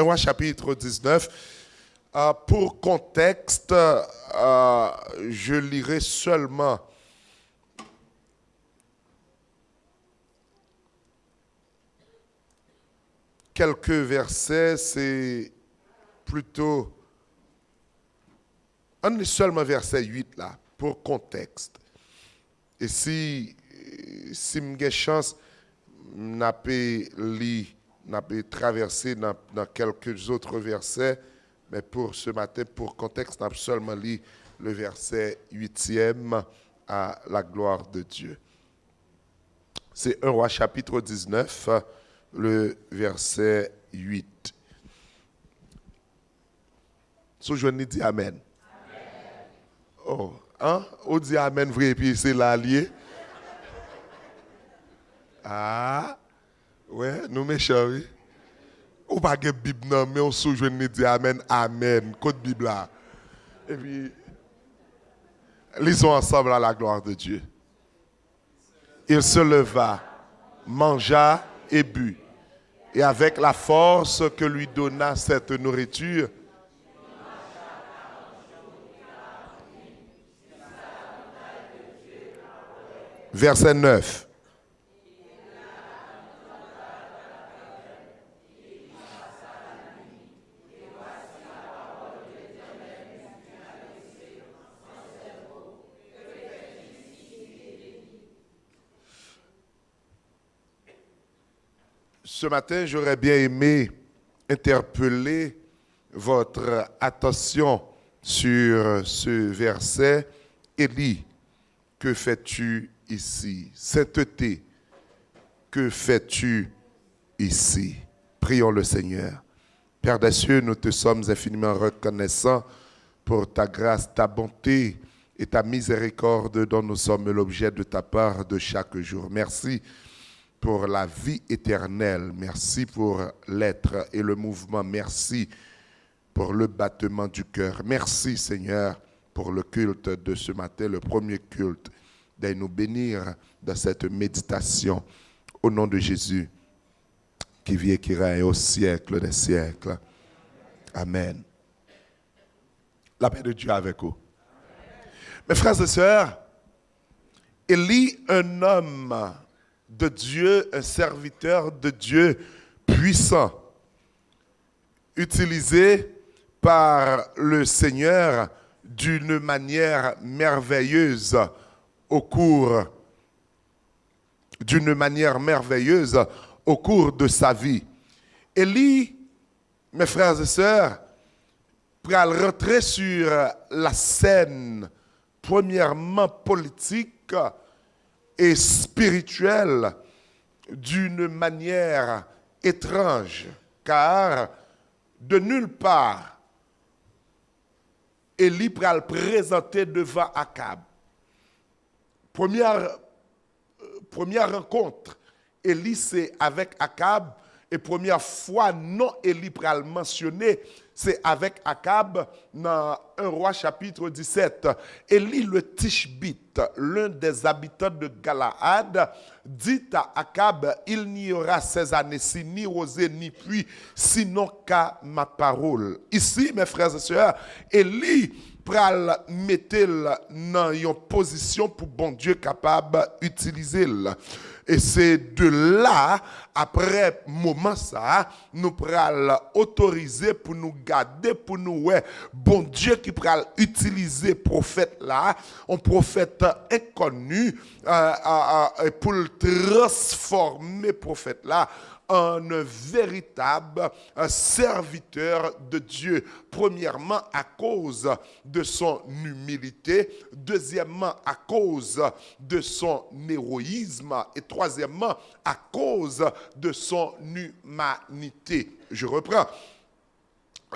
1 Roi chapitre 19. Pour contexte, je lirai seulement quelques versets. C'est plutôt un seulement verset 8 là, pour contexte. Et si j'ai chance, n'a pas traversé dans quelques autres versets, mais pour ce matin, pour contexte, n'a seulement lu le verset 8e à la gloire de Dieu. C'est 1 Roi chapitre 19, le verset 8. So, je dis Amen. Oh, hein? On dit Amen, vrai, et puis c'est l'allié. Ah, ouais, nous méchants, oui. On va pas de Bible, non, mais on se joue et dit Amen, Amen. Code Bible là. Et puis, lisons ensemble à la gloire de Dieu. Il se leva, mangea et but. Et avec la force que lui donna cette nourriture, verset 9. Ce matin, j'aurais bien aimé interpeller votre attention sur ce verset. Élie, que fais-tu ici? Sainteté, que fais-tu ici? Prions le Seigneur. Père des cieux, nous te sommes infiniment reconnaissants pour ta grâce, ta bonté et ta miséricorde dont nous sommes l'objet de ta part de chaque jour. Merci pour la vie éternelle. Merci pour l'être et le mouvement. Merci pour le battement du cœur. Merci Seigneur pour le culte de ce matin, le premier culte. D'aller nous bénir dans cette méditation. Au nom de Jésus, qui vit et qui règne au siècle des siècles. Amen. La paix de Dieu avec vous. Mes frères et sœurs, Élie, un homme de Dieu, un serviteur de Dieu puissant, utilisé par le Seigneur d'une manière merveilleuse au cours de sa vie. Élie, mes frères et sœurs, pour rentrer sur la scène, premièrement politique et spirituelle, d'une manière étrange, car de nulle part, Élie va le présenter devant Akab. Première rencontre, Élie c'est avec Akab, et première fois non Élie va le mentionner, c'est avec Akab dans 1 Roi chapitre 17. Élie le Tishbite, l'un des habitants de Galaad, dit à Akab, il n'y aura ces années-ci ni rosée ni pluie, sinon qu'à ma parole. Ici, mes frères et sœurs, Élie pral mettre dans une position pour bon Dieu capable d'utiliser. Et c'est de là, après moment ça, nous pral autoriser pour nous garder, pour nous bon Dieu qui pral utiliser prophète là, un prophète inconnu, pour le transformer prophète là un véritable serviteur de Dieu. Premièrement, à cause de son humilité. Deuxièmement, à cause de son héroïsme. Et troisièmement, à cause de son humanité. Je reprends.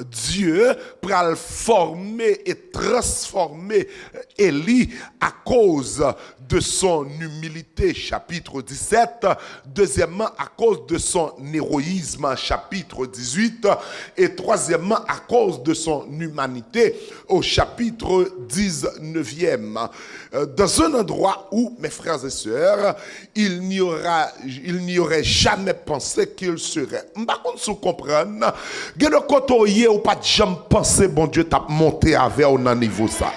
Dieu pral former et transformer Élie à cause de son humilité, chapitre 17. Deuxièmement, à cause de son héroïsme, chapitre 18. Et troisièmement, à cause de son humanité, au chapitre 19e. Dans un endroit où, mes frères et sœurs, il n'y aurait jamais pensé qu'il serait. Par contre, si vous comprenez, il y a de côté ou pas de jamais pensé, bon Dieu, t'a monté avec au niveau ça.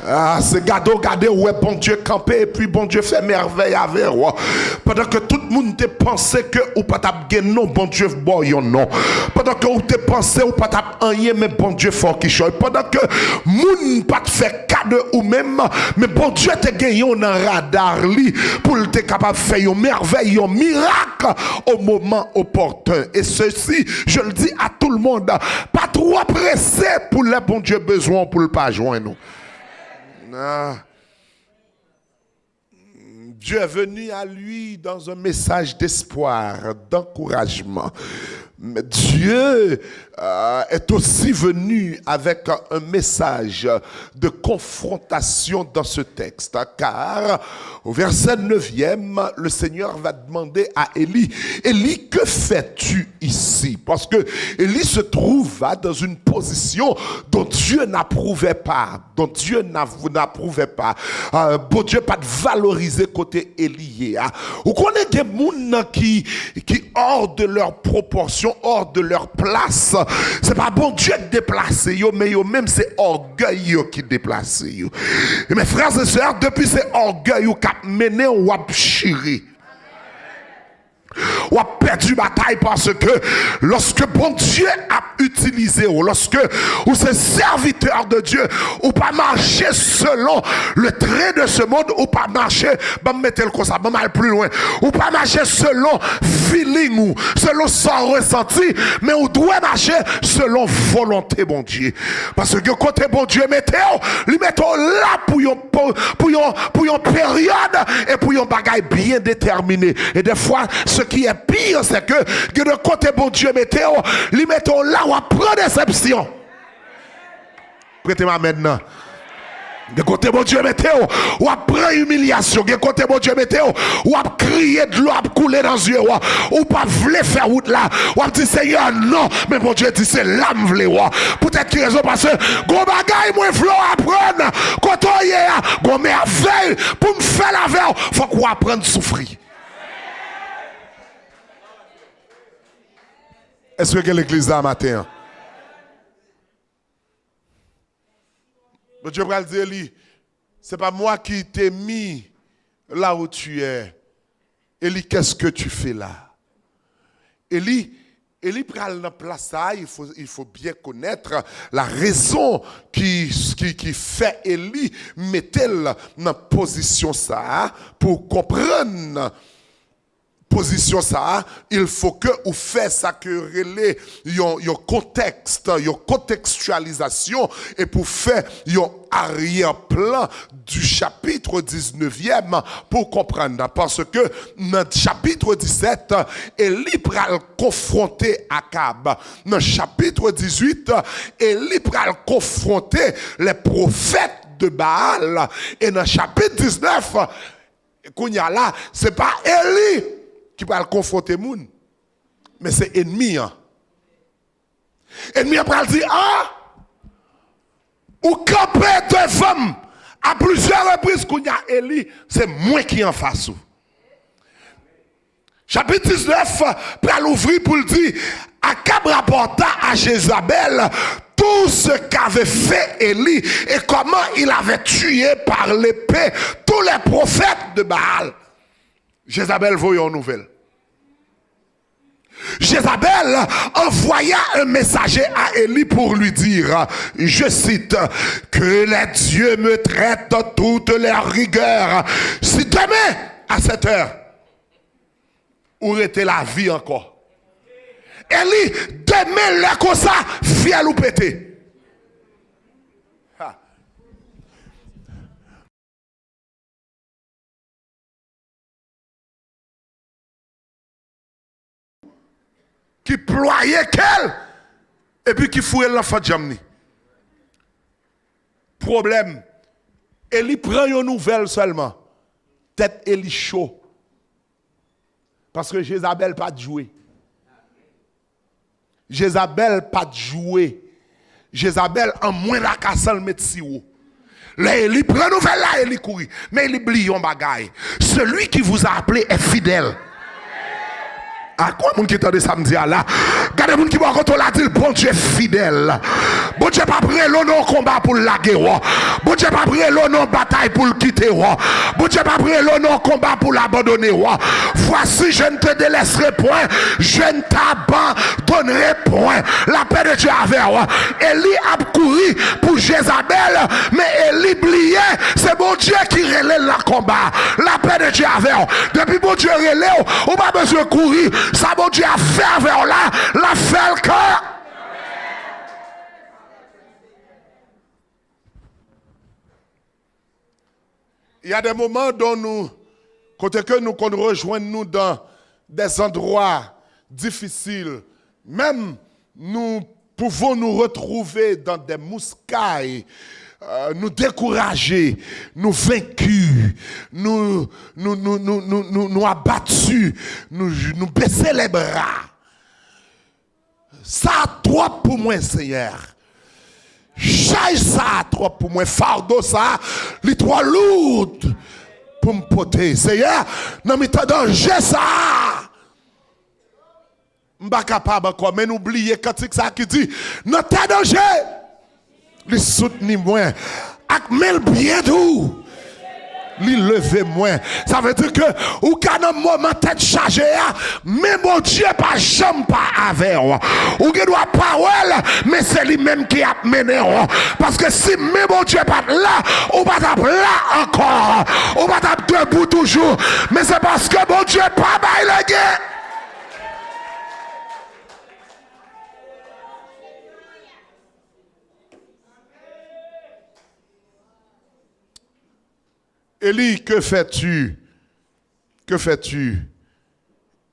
Ah, c'est gado, ouais, bon Dieu campé, et puis bon Dieu fait merveille avec moi. Pendant que tout le monde te pensé que ou pas t'a gagné, non, bon Dieu, bon, non. Pendant que ou te pensé ou pas t'a rien, mais bon Dieu fort qui choisit. Pendant que moun pas te fait cadeau ou même, mais bon Dieu te gagné un radar li pour te capable de faire une merveille, un miracle au moment opportun. Et ceci, je le dis à tout le monde, pas trop pressé pour le bon Dieu besoin pour le pas joindre nous. Ah. Dieu est venu à lui dans un message d'espoir, d'encouragement. Mais Dieu est aussi venu avec un message de confrontation dans ce texte. Car au verset 9e, le Seigneur va demander à Élie, Élie, que fais-tu ici? Parce que Élie se trouve dans une position dont Dieu n'approuvait pas. Bon Dieu pas de valoriser côté Élie. Vous connaissez des gens qui hors de leur proportion, hors de leur place. C'est pas bon Dieu qui déplace, mais même c'est orgueil qui déplace. Et mes frères et sœurs, depuis c'est orgueil qui a mené ou a chiré. Ou a perdu bataille parce que lorsque bon Dieu a utilisé ou lorsque ou ces serviteurs de Dieu ou pas marcher selon le trait de ce monde ou pas marcher bah mettez le comme ça bah mal plus loin ou pas marcher selon feeling ou selon son ressenti mais ou doit marcher selon volonté bon Dieu parce que côté bon Dieu mettez lui mettez là pour une période et pour un bagage bien déterminé et des fois ce qui est pire, c'est que de côté bon Dieu mettez, lui mettons là où prend déception. Prêtez-moi maintenant. De côté bon Dieu mettez, ou prend humiliation. De côté bon Dieu mettez, ou crier de l'eau, ou couler dans les yeux, ou pas vouloir faire route là, ou dit Seigneur non, mais bon Dieu dit c'est là me vle. Peut-être qu'il raison parce que gros bagaille moi vle apprendre. Quand on y est, gros merveille pour me faire la veille, faut qu'on apprenne à souffrir. Est-ce que l'église là matin? Dieu va dire, c'est pas moi qui t'ai mis là où tu es. Élie, qu'est-ce que tu fais là? Élie pral dans place ça, il faut bien connaître la raison qui fait Élie mettre dans position ça pour comprendre position ça, il faut que vous fassiez ça que relais yon contexte, yon contextualisation et pour faire yon arrière-plan du chapitre 19e pour comprendre. Parce que dans le chapitre 17, Élie pral confronter Akab. Dans le chapitre 18, Élie pral confronter les prophètes de Baal. Et dans le chapitre 19, Kounya là, c'est pas Élie qui va le confronter moun, mais c'est ennemi. Ennemi va dire ou camper devant à plusieurs reprises qu'on y a Élie, c'est moi qui en face. Chapitre 19, pour l'ouvrir pour le dire, Akab rapporta à Jézabel tout ce qu'avait fait Élie et comment il avait tué par l'épée tous les prophètes de Baal. Jézabel voyait une nouvelle. Jézabel envoya un messager à Élie pour lui dire, je cite, que les dieux me traitent de toutes leurs rigueurs. Si demain, à cette heure, où était la vie encore? Élie, demain, là comme ça, fiel ou pété. Qui ployait qu'elle Et puis qui fouille l'enfant de Jamni. Problème. Eli prend une nouvelle seulement. Tête Eli chaud. Parce que Jézabel pas de jouer. Jézabel pas de jouer. Jézabel en moins la casse le mettre si haut. Là, il prend nouvelle là, il courit. Mais il oublie un bagaille. Celui qui vous a appelé est fidèle. À quoi mon qui t'a samedi là? Regardez mon qui va quand on l'a dit, bon Dieu fidèle. Bon Dieu pas prêt l'honneur combat pour la guerre. Bon Dieu pas prêt l'honneur bataille pour le quitter. Bon Dieu pas prêt l'honneur combat pour l'abandonner. Voici je ne te délaisserai point, je ne t'abandonnerai point. La paix de Dieu avec moi. Élie a couru pour Jézabel, mais Élie oubliait, c'est bon Dieu qui relève le combat. La paix de Dieu avec moi. Depuis bon Dieu relève, on pas besoin de courir. Ça bon Dieu a fait vers là, la fait le cœur. Il y a des moments dont nous, côté que nous qu'on rejoint nous dans des endroits difficiles, même nous pouvons nous retrouver dans des mouscailles, nous décourager, nous vaincus, nous abattus, nous baisser les bras. Ça a trop pour moi, Seigneur. Chaille ça a trop pour moi. Fardeau ça, les trop lourd pour me porter. Seigneur, non mais t'as danger ça. Je ne suis pas capable encore, mais n'oubliez quand c'est ça qui dit, non t'as danger. Les soutenir moins, avec mel bien doux, les lever moins. Ça veut dire que, ou quand un moment tête chargée, mais mon Dieu pas jamais pas avec ou qui doit parole, mais c'est lui-même qui a mené. Parce que si mais mon Dieu pas là, ou pas là encore, ou pas debout toujours, mais c'est parce que mon Dieu pas bail la guerre. Élie, que fais-tu? Que fais-tu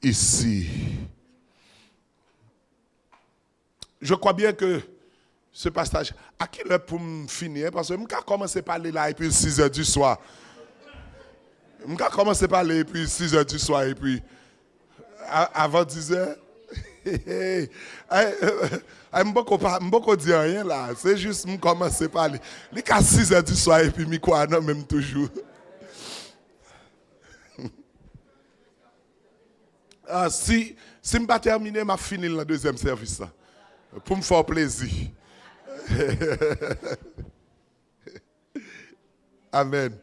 ici? Je crois bien que ce passage, à qui l'heure pour me finir? Parce que je vais commencer à parler là et puis 6 heures du soir. Je vais commencer à parler et puis 6 heures du soir et puis avant 10 heures. Je ne vais pas dire rien là. C'est juste que je commence à parler. Les 6 heures du soir et puis je crois non même toujours. Si je ne vais pas terminer, je vais finir le deuxième service. Pour me faire plaisir. Amen.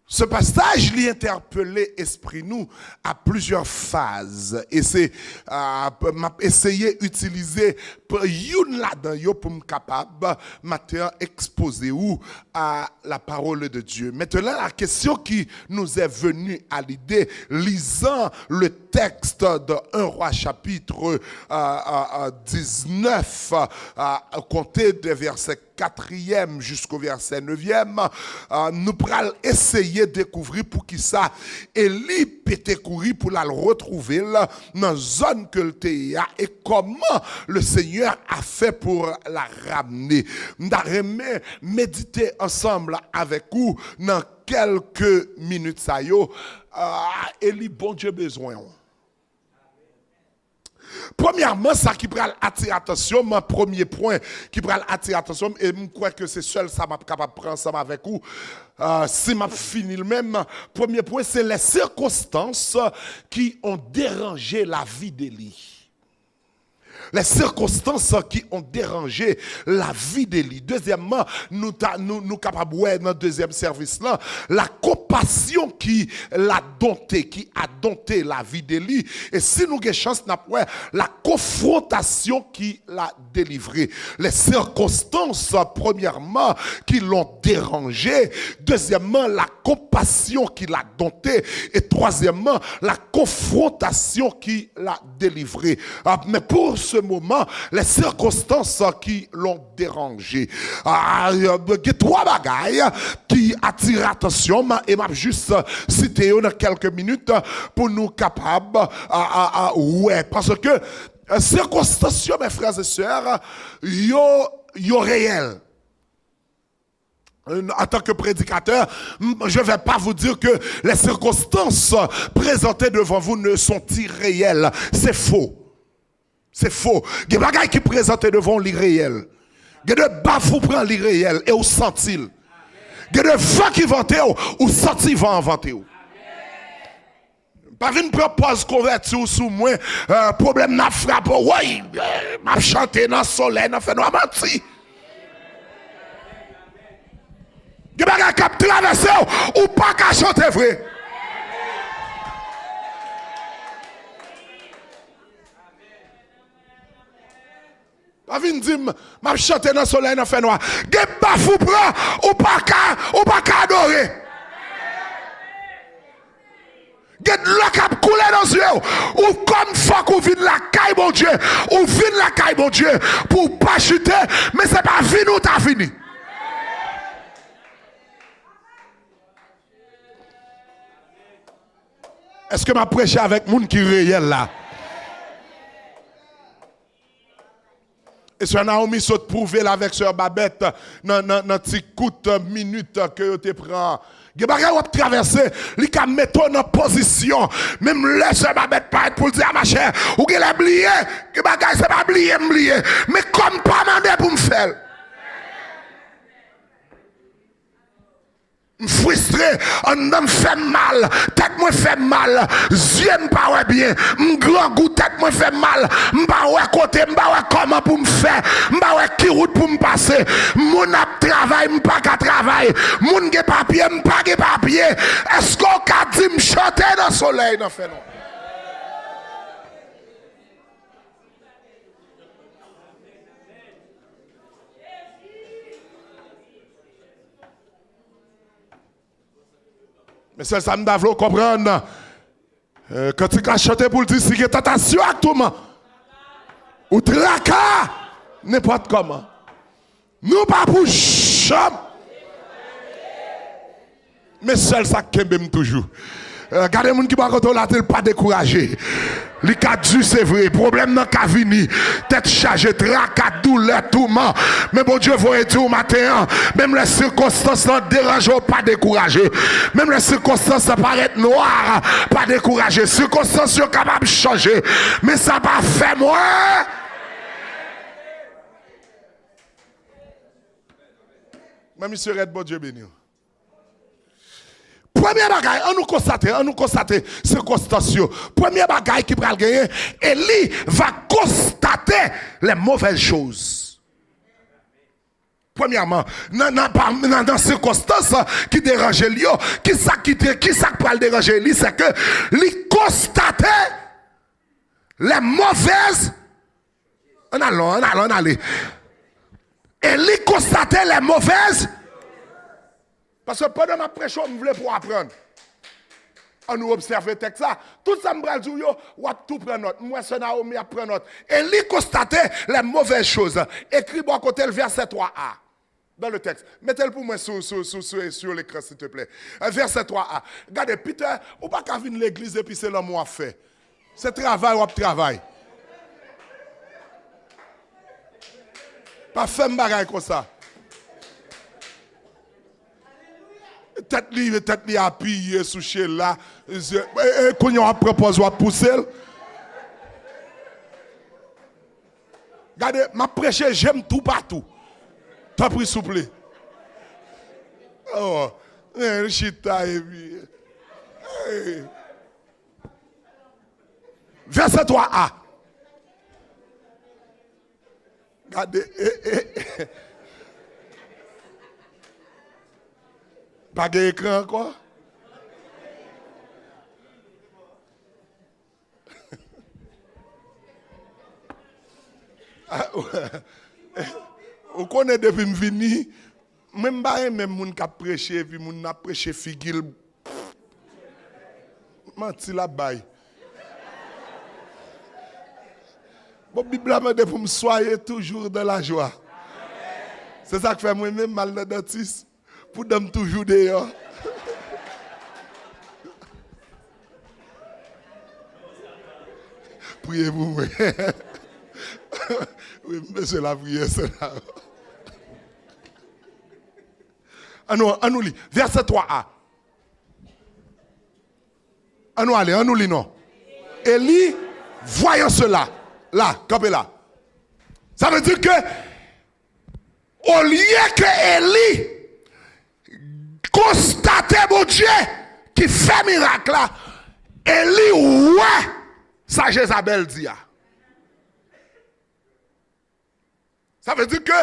Ce passage lui interpellé esprit nous à plusieurs phases et c'est m'a essayé d'utiliser une là-dedans pour me capable maintenant exposer où à la parole de Dieu. Maintenant la question qui nous est venue à l'idée lisant le texte de 1 Roi chapitre 19 compter des versets 4e jusqu'au verset 9e, nous pourrons essayer de découvrir pour qui ça Élie peut courir pour la retrouver dans la zone que le était et comment le Seigneur a fait pour la ramener. Nous allons méditer ensemble avec vous dans quelques minutes. Ça y est, Élie, bon Dieu besoin. Premièrement, ça qui prend attirer attention, mon premier point qui prend attirer attention, et je crois que c'est seul ça m'a capable de prendre ensemble avec vous. Si m'a fini le même, premier point, c'est les circonstances qui ont dérangé la vie d'Élie. Les circonstances qui ont dérangé la vie d'Élie. Deuxièmement, nous capables dans le deuxième service là, la compassion qui l'a dompté, qui a dompté la vie d'Élie. Et si nous avons chance, la confrontation qui l'a délivré. Les circonstances, premièrement, qui l'ont dérangé. Deuxièmement, la compassion qui l'a dompté. Et troisièmement, la confrontation qui l'a délivré. Mais pour ce moment, les circonstances qui l'ont dérangé. Il y a trois bagailles qui attirent l'attention et m'a juste cité dans quelques minutes pour nous capables. Ouais, parce que Circonstances, mes frères et sœurs, yo réel. En tant que prédicateur, je ne vais pas vous dire que les circonstances présentées devant vous ne sont irréelles. C'est faux. C'est faux. Il y a des bagages qui présentent devant l'irréel. Il y a des bafous qui prennent l'irréel et vous sentez. Il y a des vents qui vantent ou sentez vent vanter. Pas venir prendre pause convertir sous moi, problème n'a frappé. Oui, m'a chanté dans le soleil, n'a fait nous menti. Il y a des bagages qui traversent ou pas qu'à chanter vrai. Pas venir dire, m'a chanté dans le soleil, n'a fait noir. Il y a des bafous prend ou pas qu'à adorer. Il y a de l'eau qui a coulé dans les yeux. Ou comme faut qu'on vienne la caille, mon Dieu. Ou vienne la caille, mon Dieu. Pour pas chuter. Mais ce n'est pas fini ou t'as fini. Est-ce que je prêche avec moun qui est réel là? Et sur Naomi saute prouver avec sœur Babette dans petit coup de minute que tu prends. Il y a des gens qui traverser, ils ont mettre en position. Même les sœurs Babette pas pour dire à ma chère, ou qu'elle a oublié, que bagage c'est pas oublié, mais comme pas mandé pour me faire. Je suis frustré, on me fait mal, tête me fait mal, yeux me pas bien, mon grand goût tête me fait mal, me pas ouais côté, me pas ouais comment pour me faire, me pas ouais qui route pour me passer, mon ap travail, me pas qu'à travail, mon ge papier, me pas ge papier, est-ce qu'on a dit me chanter dans le soleil dans fait non? Mais c'est ça, nous devons comprendre. Quand tu as chanté pour le dire, c'est que tentation actuellement. Ou tracas, n'importe comment. Nous pas pour chambre. Mais seul ça qui m'aime toujours. Regardez les gens qui ne pas découragé. Les cas du c'est vrai. Problème dans Cavini. Tête chargée, tracas, douleur, tourment. Mais bon Dieu, vous êtes au matin. Même les circonstances ne dérangent pas découragé. Même les circonstances paraissent noires. Pas découragé. Les circonstances sont capables de changer. Mais ça va faire moi. Mais monsieur Red, bon Dieu béni. Premier bagaille, on nous constate circonstances. Premier bagaille qui va gagner, Élie va constater les mauvaises choses. Premièrement, dans les circonstances qui dérangent Élie, qui ça peut le déranger Élie, c'est que lui constater les mauvaises. On allait. Élie constater les mauvaises. Parce que pendant ma prêche, je voulais pour apprendre. On nous observe le texte. Tout ça, je dis, on va tout prendre note. Moi, c'est Naomi, prendre note. Et lui constater les mauvaises choses. Écris à côté le verset 3a. Dans le texte. Mettez-le pour moi sur l'écran, s'il te plaît. Verset 3a. Regardez, Peter, on ne peut pas venir l'église et puis c'est l'homme qui a fait. C'est travail ou travail. Pas faire un bagage comme ça. Tête li appuyée sous chez là. Quand on propose à pousser. Regardez, ma prêche, j'aime tout partout. T'as pris souple. Oh, chita et puis. Verset 3a. Regardez. Pas d'écran quoi? Vous connaissez depuis que je suis venu, même moun qui a prêché, puis moun a prêché figil. Menti la baille. Bon, Bible m'a dit pour me soyez toujours dans la joie. C'est ça qui fait moi-même mal dans le dentiste. Pour them toujours dehors. Priez pour moi. Oui, monsieur, la prière, c'est là. On nous lit. Verset 3a. On nous lit, non. Élie, voyant cela, là, campez là. Ça veut dire que, au lieu que Élie constate mon Dieu qui fait miracle là, Élie, ouais, ça Jézabel dit. Ça veut dire que,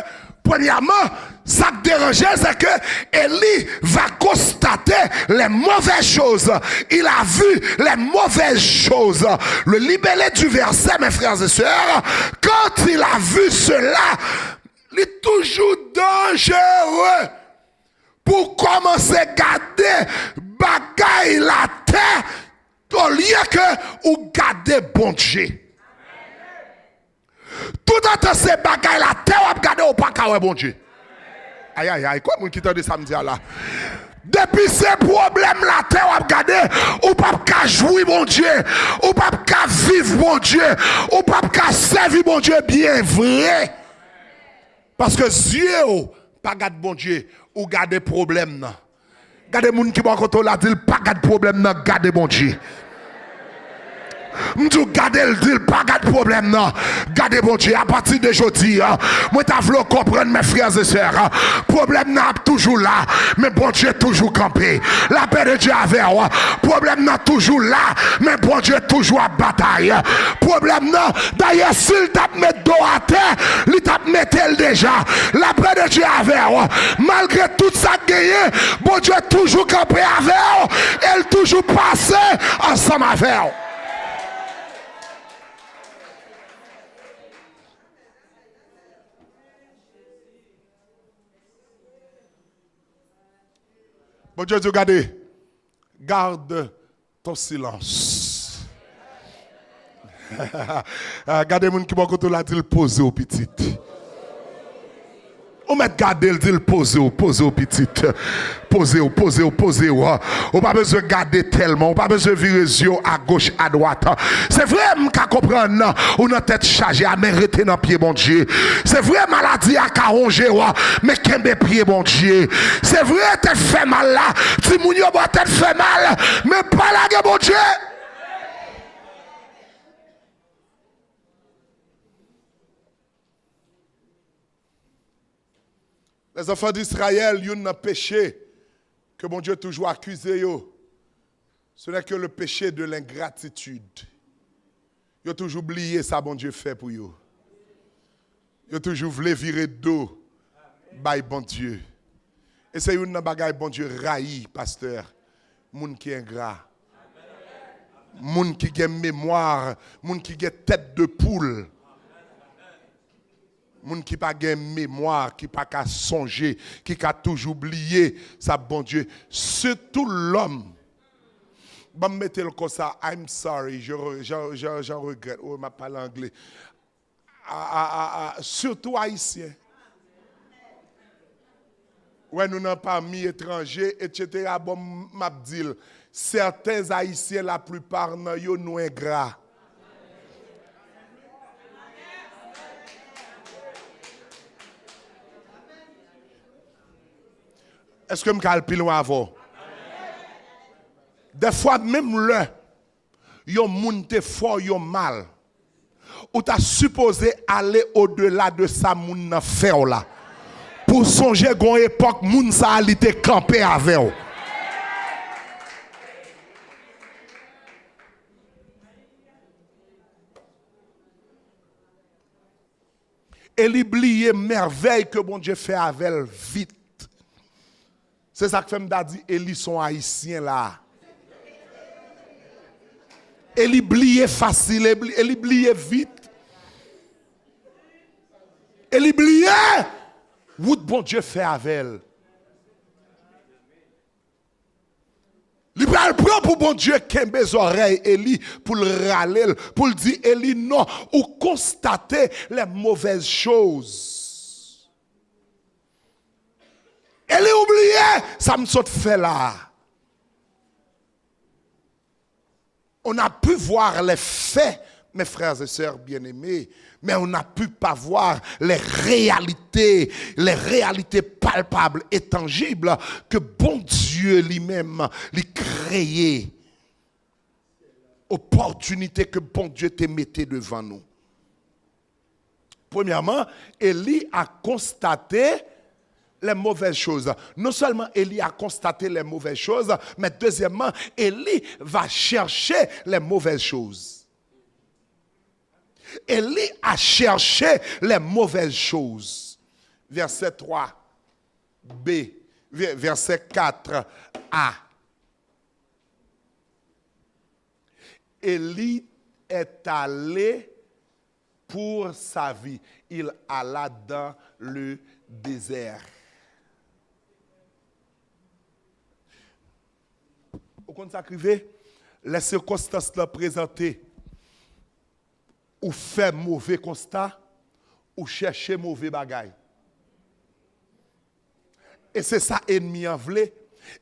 premièrement, ça qui dérangeait, c'est que Élie va constater les mauvaises choses. Il a vu les mauvaises choses. Le libellé du verset, mes frères et sœurs, quand il a vu cela, il est toujours dangereux pour commencer à garder bagaille la terre au lieu que ou garder bon Dieu. Tout en temps ces bagailles la terre ou garder ou pas qu'à bon Dieu. Aïe aïe aïe, quoi mon qui t'a dit samedi là. Depuis ces problèmes la terre ou garder ou pas qu'à jouir bon Dieu, ou pas qu'à vivre bon Dieu, ou pas qu'à servir bon Dieu bien vrai. Parce que Dieu pas garde bon Dieu ou garder problème non. Garder moun qui bon côté là dit pas garde problème non, garder bon Dieu. M'dou gardez le deal, pas de problème non. Gardez bon Dieu à partir de aujourd'hui. Moi t'as voulu comprendre mes frères et sœurs. Problème n'a toujours là, mais bon Dieu toujours campé. La paix de Dieu avec moi. Problème n'a toujours là, mais bon Dieu toujours à bataille. Problème non. D'ailleurs s'il t'a mis dos à terre, il t'a mis elle déjà. La paix de Dieu avec moi. Malgré tout ça gagné, bon Dieu toujours campé avec moi. Elle toujours passé ensemble avec moi. Bon Dieu, garde ton silence. Gardez les gens qui vont là, dit poser au petit. On met garder, dit poser au petit. Posez. On pas besoin de garder tellement, on pas besoin de virer les yeux à gauche, à droite. C'est vrai qu'à comprendre, on a tête chargée à mériter dans pied bon Dieu. C'est vrai maladie à caronger, mais qu'est-ce pied bon Dieu. C'est vrai tête fait mal là, si moun yo ba tête fait mal, mais pas la bon Dieu. Les enfants d'Israël, ils ont péché que mon Dieu toujours accusé yo. Ce n'est que le péché de l'ingratitude. Ils ont toujours oublié ça bon Dieu fait pour eux. Ils ont toujours voulu virer dos by bon Dieu. Et c'est une bagaille bon Dieu raï, pasteur. Moun qui est ingrat. Moun qui a mémoire, moun qui a tête de poule. Moun qui pas gain mémoire, qui pas qu'à songer, qui a toujours oublié ça bon Dieu, surtout l'homme. Bon mettez le comme ça, I'm sorry, j'en regrette. Oh, m'a parlé anglais. Surtout haïtien. Ouais, nous n'avons pas mis étrangers, etc. Bon, m'a dit, certains haïtiens, la plupart, nous ingrats. Est-ce que je me plus loin avant? Des fois, même là, yon moun te fort, yon mal. Ou t'as supposé aller au-delà de ça, moun nan fait là. Pour songer gon époque, moun sa ali te campé avec ou. Et l'oublier merveille que bon Dieu fait avec elle vite. C'est ça que fait me dit, Élie sont haïtiens là. Elle oublie facile, elle oublie vite. Elle oublie où bon Dieu fait avec elle. Il prend pour bon Dieu qu'embe les oreilles Élie pour le râler, pour le dire Élie non, ou constater les mauvaises choses. Elle est oubliée, ça me saute fait là. On a pu voir les faits mes frères et sœurs bien-aimés, mais on n'a pu pas voir les réalités palpables et tangibles que bon Dieu lui-même lui créé. Opportunité que bon Dieu te mettait devant nous. Premièrement, Élie a constaté les mauvaises choses. Non seulement Élie a constaté les mauvaises choses, mais deuxièmement, Élie va chercher les mauvaises choses. Élie a cherché les mauvaises choses. Verset 3b, verset 4a. Élie est allé pour sa vie. Il alla dans le désert. Au compte s'acriver, les circonstances là présentées, ou fait mauvais constat, ou chercher mauvais bagaille. Et c'est ça ennemi en vle.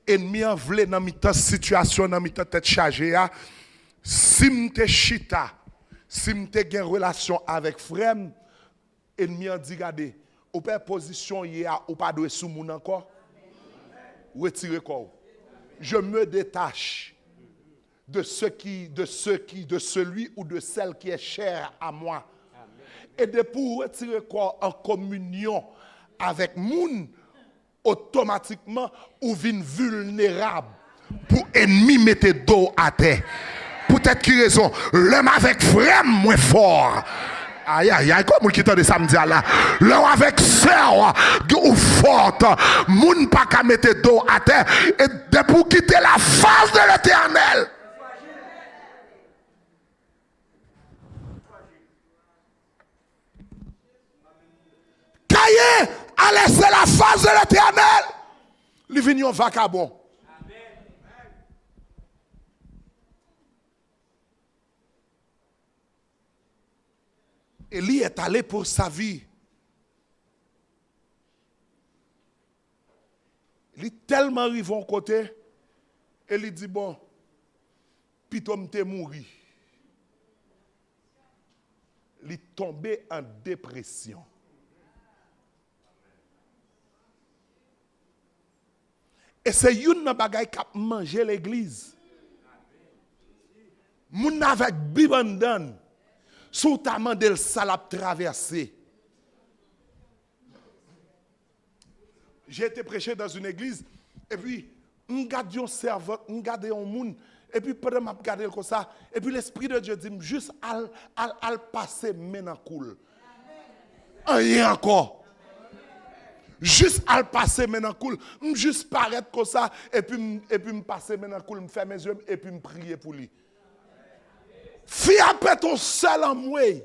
Ennemi en vle dans mi-temps situation, dans mi-temps tête chargée. Si m'te chita, si m'te gen relation avec frère, ennemi en dit regardez, ou pas position hier, ou pas doit sous moun encore. Retirez quoi. Je me détache de celui ou de celle qui est chère à moi. Et de pour retirer quoi en communion avec moun, automatiquement ou vin vulnérable pour ennemi mettre dos à terre. Peut-être qu'il raison, l'homme avec frère moins fort. Aïe, aïe, aïe, comme qui de samedi là. L'homme avec sœur ou forte, moun pas qu'à mettre dos à terre et de pour quitter la face de l'Éternel. Caïn a laissé la face de l'Éternel. Il vient un vagabond. Élie est allé pour sa vie. Il est tellement arrivé à côté, et il dit bon, plutôt m'te mouri. Il est tombé en dépression. Et c'est une bagaille qui a mangé l'église. Moun avec bibandan. Sous ta mandé le salap traversé. J'ai été prêché dans une église et puis on garde un serveur, on garde un monde et puis pendant m'a regarder comme ça et puis l'esprit de Dieu dit juste al passer maintenant cool. Rien encore. Juste al passer maintenant cool, juste paraître comme ça et puis me passer maintenant cool, me faire mes yeux et puis me prier pour lui. Fille après ton seul en moi. Et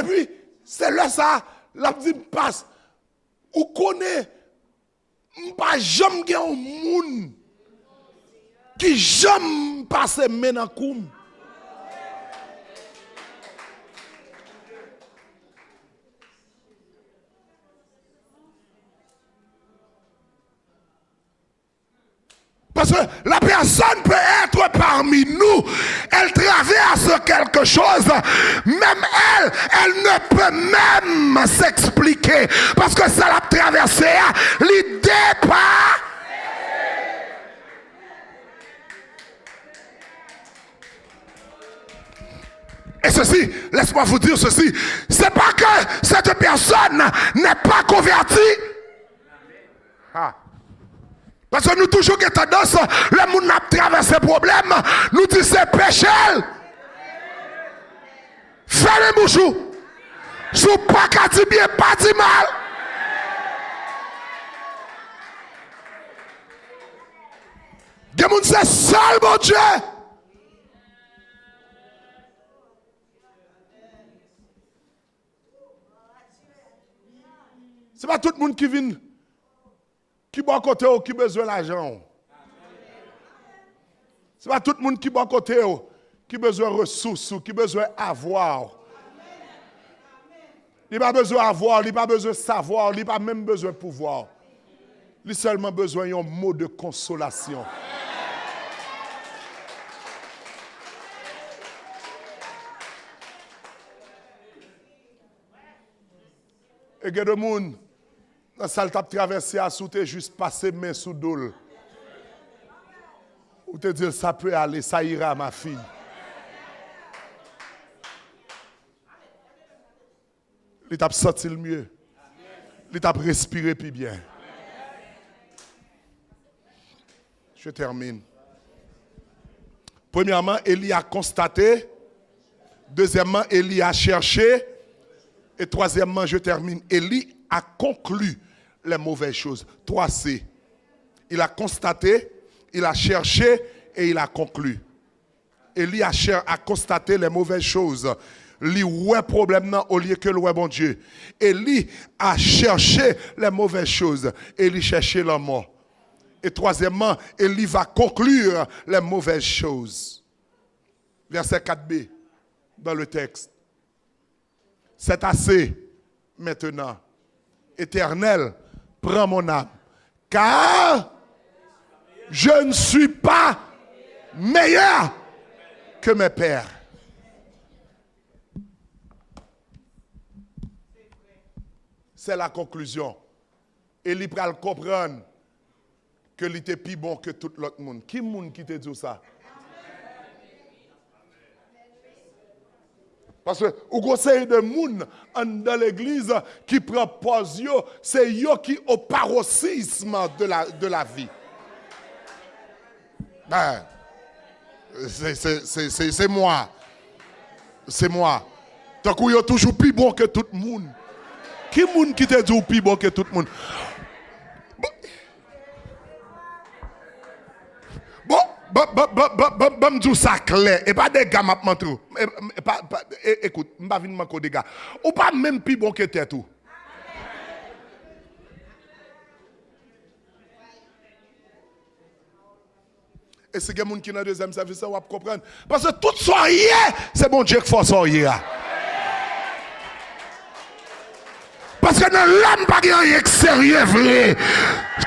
puis, c'est là ça, la dit passe. Ou connaît, pas jamais gen un monde qui jamais passe maintenant koum. Parce que la personne peut être parmi nous, elle traverse quelque chose, même elle ne peut même s'expliquer, parce que ça l'a traversé, l'idée pas. Et ceci, laisse-moi vous dire ceci, c'est pas que cette personne n'est pas convertie. Ah. Parce que nous toujours qui tendance, le monde n'a traversé le problème, nous disons c'est péché. Fais les bouchons. Sous pas qu'à dire bien, pas dire mal. Des gens c'est seul, mon Dieu. C'est pas tout le monde qui vient. Qui bon côté ou qui besoin d'argent. C'est pas tout le monde qui bon côté ou qui besoin de ressources ou qui besoin d'avoir. Il n'a pas besoin d'avoir, il n'a pas besoin de savoir, il n'a pas même besoin de pouvoir. Il a seulement besoin d'un mot de consolation. Et il y a des gens, dans la salle, tu as traversé à souter, juste passé main sous dol. Ou te dire, ça peut aller, ça ira, ma fille. Il t'a senti le mieux. Il t'a respiré puis bien. Je termine. Premièrement, Élie a constaté. Deuxièmement, Élie a cherché. Et troisièmement, je termine. Élie a conclu les mauvaises choses. 3C. Il a constaté, il a cherché et il a conclu. Élie a constaté les mauvaises choses. Li ouais problème au lieu que le bon Dieu. Élie a cherché les mauvaises choses. Élie cherchait la mort. Et troisièmement, Élie va conclure les mauvaises choses. Verset 4b dans le texte. C'est assez maintenant. Éternel, prends mon âme. Car je ne suis pas meilleur que mes pères. C'est la conclusion. Élie pral comprendre que il était plus bon que tout l'autre monde. Qui monde qui te dit ça? Parce que au conseil de monde dans l'église qui propose c'est yo qui au paroxysme de la vie. Ben, c'est moi. C'est moi. Tant qu'on est toujours plus bon que tout le monde. Qui monde qui te dit plus bon que tout le monde? Bon, dis ça clair. Et pas des gars maintenant tout. Écoute, je ne vais pas venir des gars. Ou pas même plus bon que t'es tout. Et c'est quelqu'un qui est dans le deuxième service, ça va comprendre. Parce que tout ça hier, c'est bon Dieu qui fait ça hier. Parce que dans l'âme, pas rien extérieur vrai.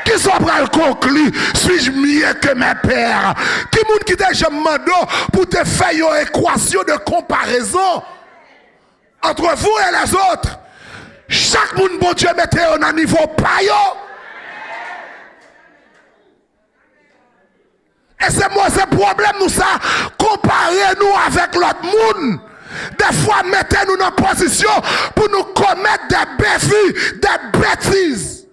Qui sont prêts à conclure? Suis-je mieux que mes pères? Qui monde qui déjà demandé pour te faire une équation de comparaison entre vous et les autres? Chaque monde, bon Dieu, mettez au niveau paillot. Et c'est moi, ce problème, nous ça. Comparez-nous avec l'autre monde. Des fois, mettez-nous dans une position pour nous commettre des bévues, des bêtises.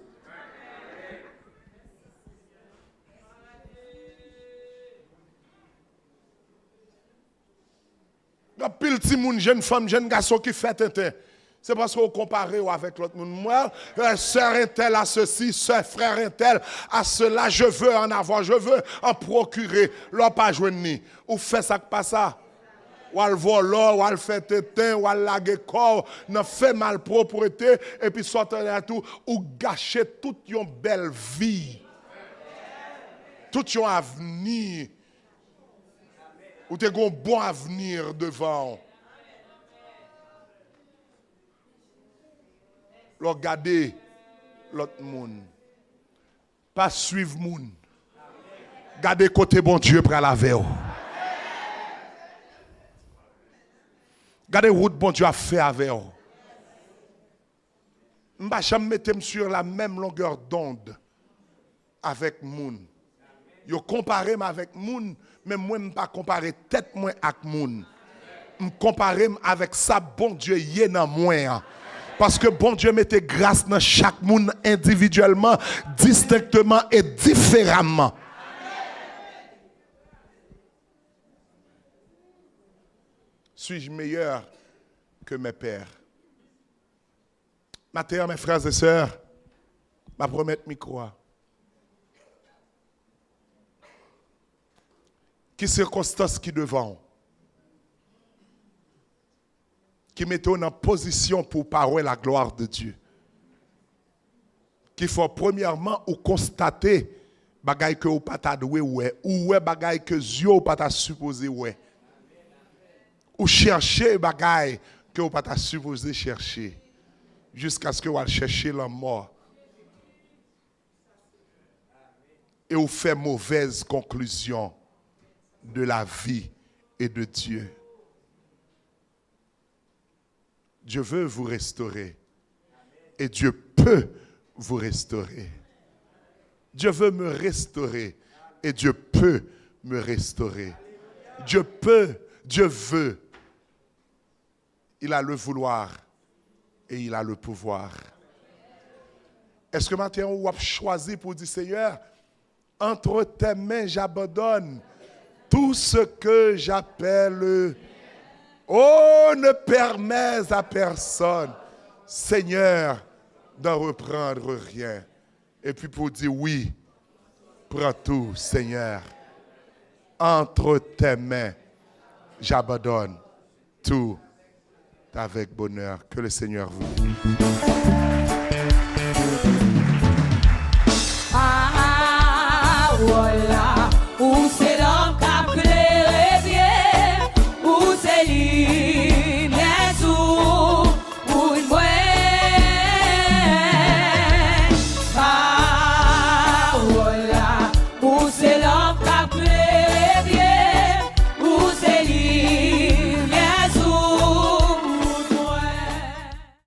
Il y a pile de monde, jeune femme, jeune garçon qui fait un. C'est parce qu'on compare avec l'autre monde. Moi, sœur un-tel à ceci, sœur, frère un-tel à cela, je veux en avoir, je veux en procurer. L'on pas joindre. Ou fait ça que pas ça. Ou al voler, ou al fait tétin, ou al laguer corps, n'a fait malpropreté, et puis sortir à tout, ou gâcher toute une belle vie. Tout un avenir. Ou tu as un bon avenir devant. Regardez l'autre monde. Pas suivre le monde. Gardez côté bon Dieu pour la veille. Gardez route bon Dieu a fait avec vous. Je ne vais jamais mettre sur la même longueur d'onde avec moun. Yo comparé avec moun, mais moi je ne pas comparer tête moi avec moun. Je comparer avec ça bon Dieu y est dans moi. Parce que bon Dieu mettait grâce dans chaque monde individuellement, distinctement et différemment. Suis-je meilleur que mes pères? Maintenant, mes frères et sœurs, ma promesse micro. Qui circonstances qui devant? Qui mettons en position pour parler la gloire de Dieu? Qu'il faut premièrement ou constater bagay que ou pas ta doué ou bagay que Dieu ou pas ta supposé ouais. Ou chercher bagay que ou pas ta supposé chercher jusqu'à ce que vous chercher la mort. et vous faites mauvaise conclusion de la vie et de Dieu. Dieu veut vous restaurer et Dieu peut vous restaurer. Dieu veut me restaurer et Dieu peut me restaurer. Dieu peut, Dieu veut. Il a le vouloir et il a le pouvoir. Est-ce que maintenant vous avez choisi pour dire, Seigneur, entre tes mains j'abandonne tout ce que j'appelle. Oh, ne permets à personne, Seigneur, d'en reprendre rien. Et puis pour dire oui, prends tout, Seigneur. Entre tes mains, j'abandonne tout avec bonheur. Que le Seigneur vous bénisse. Ah, voilà, où c'est l'homme qui a pleuré bien, où c'est lui, mais où il mouait. Ah, voilà, où c'est